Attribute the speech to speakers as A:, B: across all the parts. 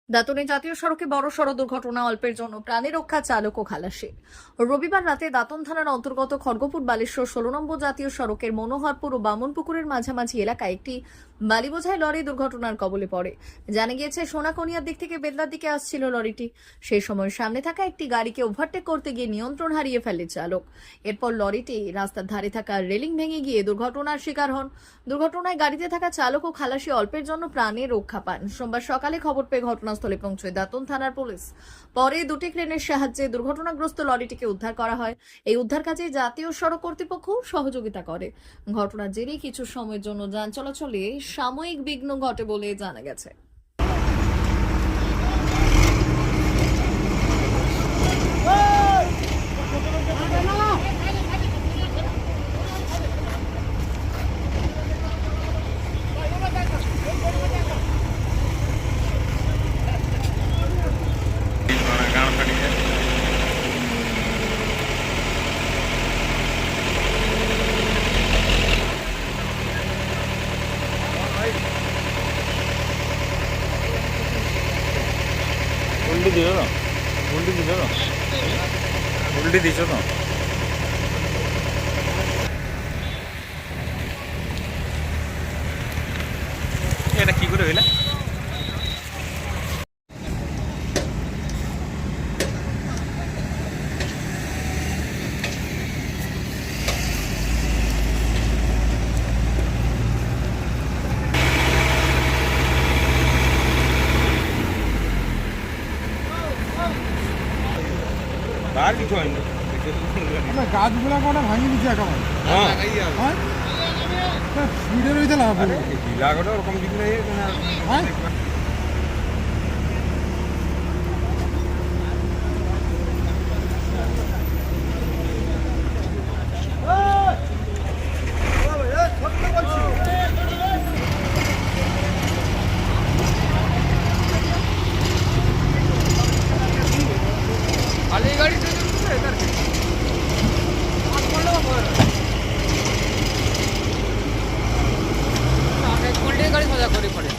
A: দাঁতনে জাতীয় সড়কে বড়সড় দুর্ঘটনা, অল্পের জন্য প্রাণে রক্ষা চালক ও খালাসি। রবিবার রাতে দাঁতন থানার অন্তর্গত খড়গপুর বালেশ্বর 16 নম্বর জাতীয় সড়কের মনোহরপুর ও বামনপুকুরের মাঝামাঝি এলাকায় একটি বালি বোঝাই লরি দুর্ঘটনার কবলে পড়ে। জানা গিয়েছে, সোনাকনিয়ার দিক থেকে বেদলার দিকে আসছিল লরিটি। সেই সময় সামনে থাকা একটি গাড়িকে ওভারটেক করতে গিয়ে নিয়ন্ত্রণ হারিয়ে ফেলে চালক। এরপর লরিটি রাস্তার ধারে থাকা রেলিং ভেঙে গিয়ে দুর্ঘটনার শিকার হন। দুর্ঘটনায় গাড়িতে থাকা চালক ও খালাসি অল্পের জন্য প্রাণে রক্ষা পান। সোমবার সকালে খবর পেয়ে ঘটনাস্থলে পৌঁছয় দাঁতন থানার পুলিশ। পরে দুটি ক্রেনের সাহায্যে দুর্ঘটনাগ্রস্ত লরিটিকে উদ্ধার করা হয়। এই উদ্ধার কাজে জাতীয় সড়ক কর্তৃপক্ষ সহযোগিতা করে। ঘটনার জেরে কিছু সময়ের জন্য যান চলাচলে সাময়িক বিঘ্ন ঘটে বলে জানা গেছে।
B: উল্টি দিল না, উল্টি দিল না, উল্টি দিছ না। এটা কি করে হইলা? আর কিছু হয়নি,
C: গাছগুলা কটা ভাঙি দিচ্ছে একেবারে। হ্যাঁ স্পিডে রয়েছে লাভ হলো।
B: গিলাগটা ওরকম কিছু নেই।
C: হ্যাঁ
D: গাড়ি মজা করে পড়ে।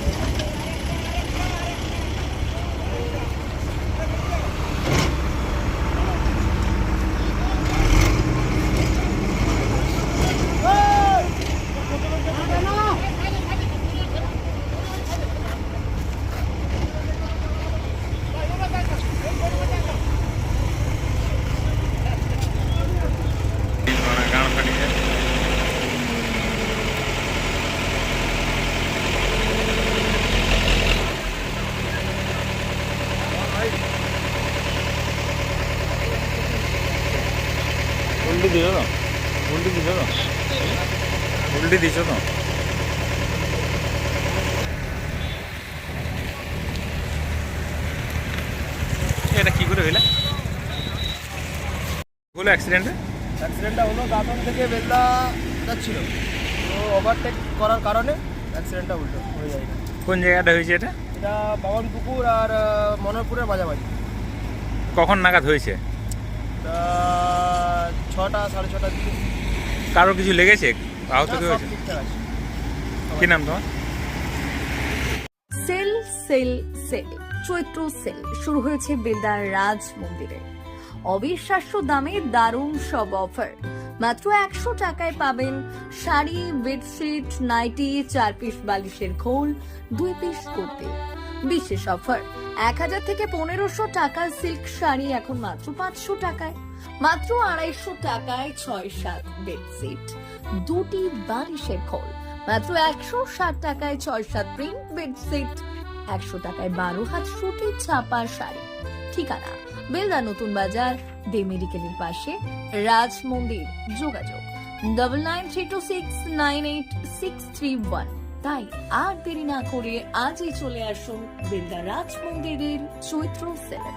B: উল্টি দিল না, উল্টি দিল না, উল্টি দিছ না। এটা কি করে হইলা? বলো অ্যাক্সিডেন্টে?
D: অ্যাক্সিডেন্টটা হলো দাঁতন থেকে বেদলা যাচ্ছিল, তো ওভারটেক করার কারণে অ্যাক্সিডেন্টটা উল্টো হয়ে যায়।
B: কোন জায়গাটা হয়েছে এটা?
D: এটা বামনপুকুর আর মনোহরপুরের মাঝামাঝি।
B: কখন নাগাদ হয়েছে?
D: তা 6টা 6:30 দিকে।
B: কারো কিছু লেগেছে? আহত
D: না,
B: কি
D: সব
B: হয়েছে?
D: ঠিকঠাক আছে।
B: কি নাম তোমার?
A: সেল সেল সেল চৈত্র সেল শুরু হয়েছে বেলদার রাজ মন্দিরে। অবিশ্বাস্য দামে দারুণ সব অফার। মাত্র 100 টাকায় পাবেন শাড়ি, বেডশিট, নাইটি, 4 পিস বালিশের খোল, 2 পিস কুর্তি। বিশেষ অফার, 1000 থেকে 1500 টাকার সিল্ক শাড়ি এখন মাত্র 500 টাকায়। মাত্র 250 টাকায় 6-7 বেডশিট, 2টি বালিশের খোল। মাত্র 160 টাকায় 6-7 প্রিন্ট বেডশিট, 100 টাকায় 12 হাত সুতি ছাপা শাড়ি। ঠিকানা বেলদা নতুন বাজার, দে মেডিকেলের পাশে, রাজ মন্দির। যোগাযোগ 9932698631। তাই আর দেরি না করে আজই চলে আসুন বেলদা রাজ মন্দিরের চৈত্র সেলে।